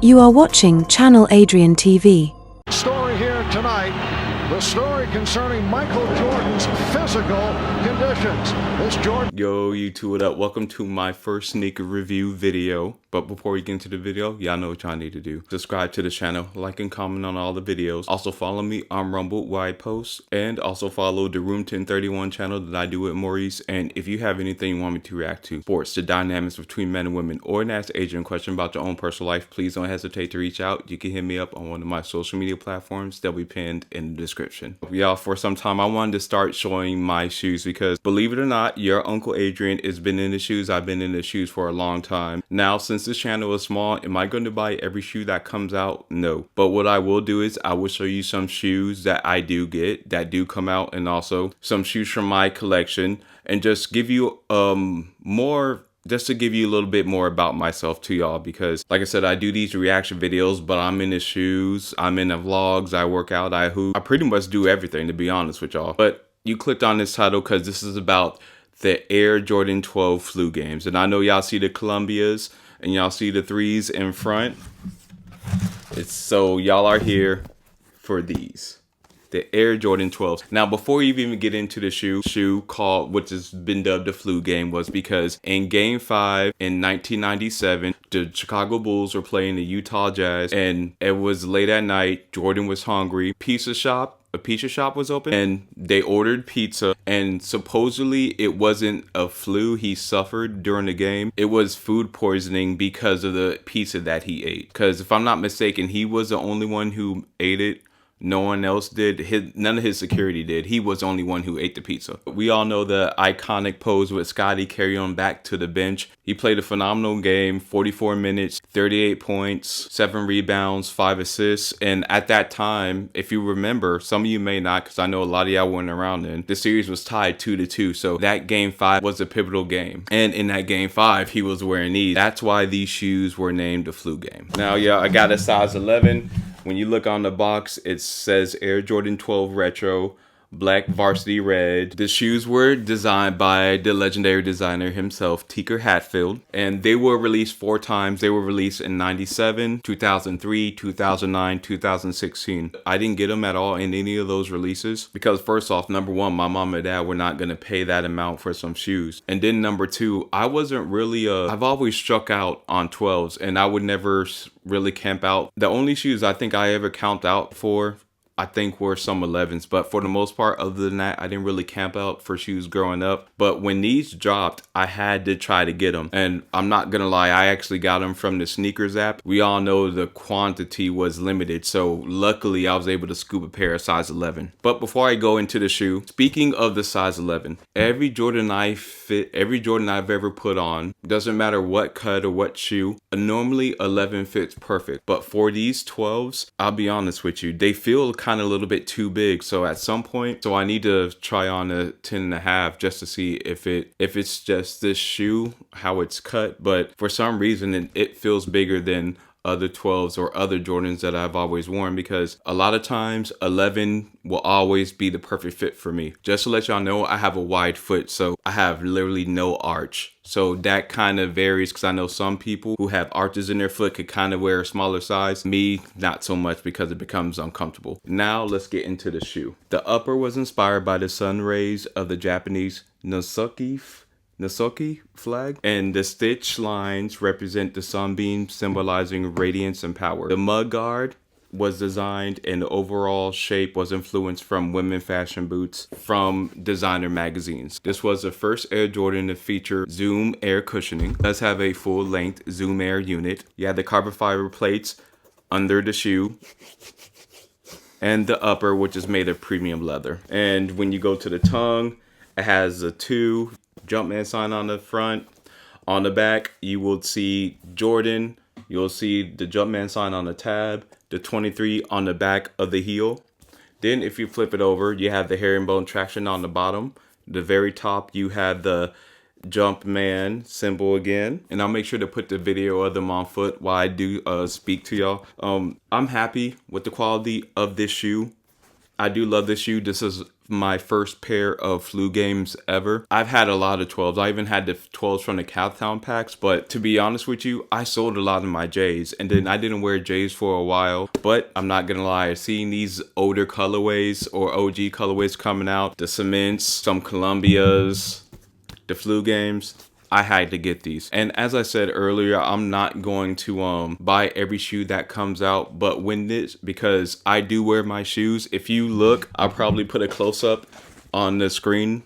You are watching Channel Adrian TV. Story here tonight, the story concerning Michael Jordan's physical conditions. This Jordan. Yo, YouTube, what up? Welcome to my first sneaker review video. But before we get into the video, y'all know what y'all need to do. Subscribe to the channel, like and comment on all the videos. Also follow me on Rumble where I post. And also follow the Room 1031 channel that I do with Maurice. And if you have anything you want me to react to, sports, the dynamics between men and women, or an Ask Adrian question about your own personal life, please don't hesitate to reach out. You can hit me up on one of my social media platforms. They'll be pinned in the description. Y'all, for some time, I wanted to start showing my shoes because, believe it or not, your Uncle Adrian has been in the shoes. I've been in the shoes for a long time. Now, since this channel is small, am I going to buy every shoe that comes out? No. But what I will do is I will show you some shoes that I do get, that do come out, and also some shoes from my collection, and just give you just to give you a little bit more about myself to y'all, because like I said, I do these reaction videos, but I'm in the shoes, I'm in the vlogs, I work out, I hoop, I pretty much do everything, to be honest with y'all. But you clicked on this title because this is about the Air Jordan 12 flu games, and I know y'all see the Columbias and y'all see the 3s in front. So y'all are here for these, the Air Jordan 12s. Now, before you even get into the shoe called, which has been dubbed the flu game, was because in Game 5 in 1997, the Chicago Bulls were playing the Utah Jazz, and it was late at night. Jordan was hungry. A pizza shop was open, and they ordered pizza, and supposedly it wasn't a flu he suffered during the game. It was food poisoning because of the pizza that he ate. Because if I'm not mistaken, he was the only one who ate it. No one else did. None of his security did. He was the only one who ate the pizza. We all know the iconic pose with Scottie carrying on back to the bench. He played a phenomenal game, 44 minutes, 38 points, 7 rebounds, 5 assists. And at that time, if you remember, some of you may not, because I know a lot of y'all weren't around then, the series was tied 2-2. So that Game 5 was a pivotal game. And in that Game 5, he was wearing these. That's why these shoes were named the flu game. Now, yeah, I got a size 11. When you look on the box, it says Air Jordan 12 Retro, black varsity red. The shoes were designed by the legendary designer himself, Tinker Hatfield, and they were released 4 times. They were released in 97, 2003, 2009, 2016. I didn't get them at all in any of those releases because, first off, number one, my mom and dad were not going to pay that amount for some shoes. And then number two, I wasn't really I've always struck out on 12s, and I would never really camp out. The only shoes I think I ever camped out for, I think, were some 11s, but for the most part, other than that, I didn't really camp out for shoes growing up. But when these dropped, I had to try to get them, and I'm not gonna lie, I actually got them from the sneakers app. We all know the quantity was limited, so luckily I was able to scoop a pair of size 11. But before I go into the shoe, speaking of the size 11, every Jordan I've ever put on, doesn't matter what cut or what shoe, normally 11 fits perfect. But for these 12s, I'll be honest with you, they feel kind of a little bit too big. So at some point, I need to try on a 10.5 just to see if it's just this shoe, how it's cut. But for some reason, it feels bigger than other 12s or other Jordans that I've always worn, because a lot of times 11 will always be the perfect fit for me. Just to let y'all know, I have a wide foot, so I have literally no arch. So that kind of varies, because I know some people who have arches in their foot could kind of wear a smaller size. Me, not so much, because it becomes uncomfortable. Now let's get into the shoe. The upper was inspired by the sun rays of the Japanese Nasoki flag, and the stitch lines represent the sunbeam, symbolizing radiance and power. The mud guard was designed, and the overall shape was influenced from women's fashion boots from designer magazines. This was the first Air Jordan to feature Zoom Air cushioning. It does have a full-length Zoom Air unit. You have the carbon fiber plates under the shoe, and the upper, which is made of premium leather. And when you go to the tongue, it has a 2 Jumpman sign on the front. On the back, you will see Jordan. You'll see the Jumpman sign on the tab, the 23 on the back of the heel. Then if you flip it over, you have the herringbone traction on the bottom. The very top, you have the Jumpman symbol again. And I'll make sure to put the video of them on foot while I do speak to y'all. I'm happy with the quality of this shoe. I do love this shoe. This is my first pair of flu games ever. I've had a lot of 12s. I even had the 12s from the Cowtown packs, but to be honest with you, I sold a lot of my J's, and then I didn't wear J's for a while. But I'm not gonna lie, seeing these older colorways or OG colorways coming out, the cements, some Columbias, the flu games, I had to get these. And as I said earlier, I'm not going to buy every shoe that comes out, but when this, because I do wear my shoes. If you look, I'll probably put a close up on the screen.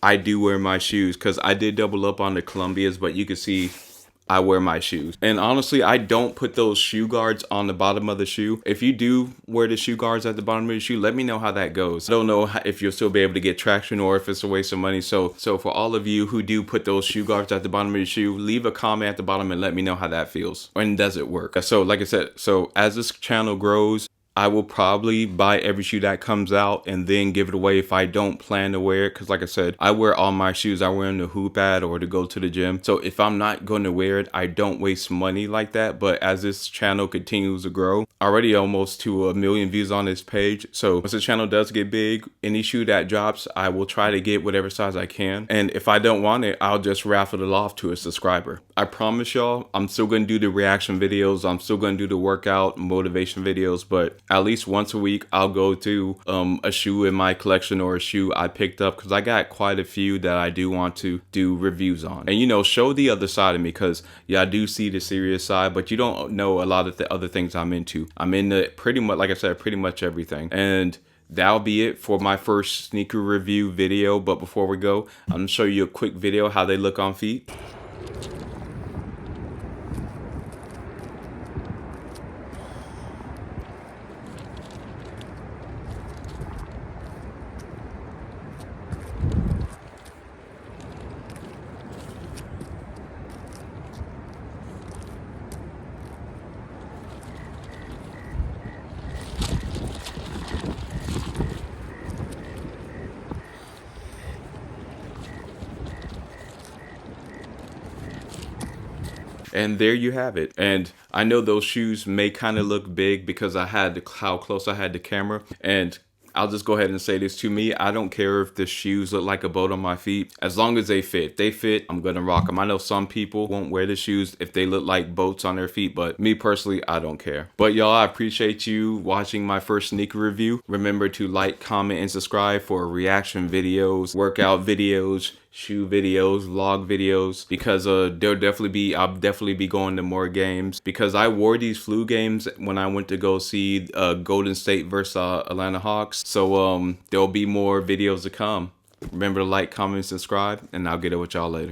I do wear my shoes because I did double up on the Columbias, but you can see I wear my shoes. And honestly, I don't put those shoe guards on the bottom of the shoe. If you do wear the shoe guards at the bottom of the shoe, let me know how that goes. I don't know if you'll still be able to get traction or if it's a waste of money. So for all of you who do put those shoe guards at the bottom of your shoe, leave a comment at the bottom and let me know how that feels. And does it work? So like I said, so as this channel grows, I will probably buy every shoe that comes out and then give it away if I don't plan to wear it. Because like I said, I wear all my shoes. I wear them to hoop at or to go to the gym. So if I'm not going to wear it, I don't waste money like that. But as this channel continues to grow, already almost to 1 million views on this page. So once the channel does get big, any shoe that drops, I will try to get whatever size I can. And if I don't want it, I'll just raffle it off to a subscriber. I promise y'all, I'm still going to do the reaction videos. I'm still going to do the workout motivation videos, but at least once a week, I'll go to a shoe in my collection or a shoe I picked up, because I got quite a few that I do want to do reviews on. And, you know, show the other side of me, because, yeah, I do see the serious side, but you don't know a lot of the other things I'm into. I'm into pretty much, like I said, pretty much everything. And that'll be it for my first sneaker review video. But before we go, I'm going to show you a quick video how they look on feet. And there you have it. And I know those shoes may kind of look big because I had how close I had the camera. And I'll just go ahead and say this, to me, I don't care if the shoes look like a boat on my feet. As long as they fit. If they fit, I'm gonna rock them. I know some people won't wear the shoes if they look like boats on their feet, but me personally, I don't care. But y'all, I appreciate you watching my first sneaker review. Remember to like, comment, and subscribe for reaction videos, workout videos, shoe videos, vlog videos, because I'll definitely be going to more games, because I wore these flu games when I went to go see Golden State versus Atlanta Hawks. So there'll be more videos to come. Remember to like, comment, and subscribe, and I'll get it with y'all later.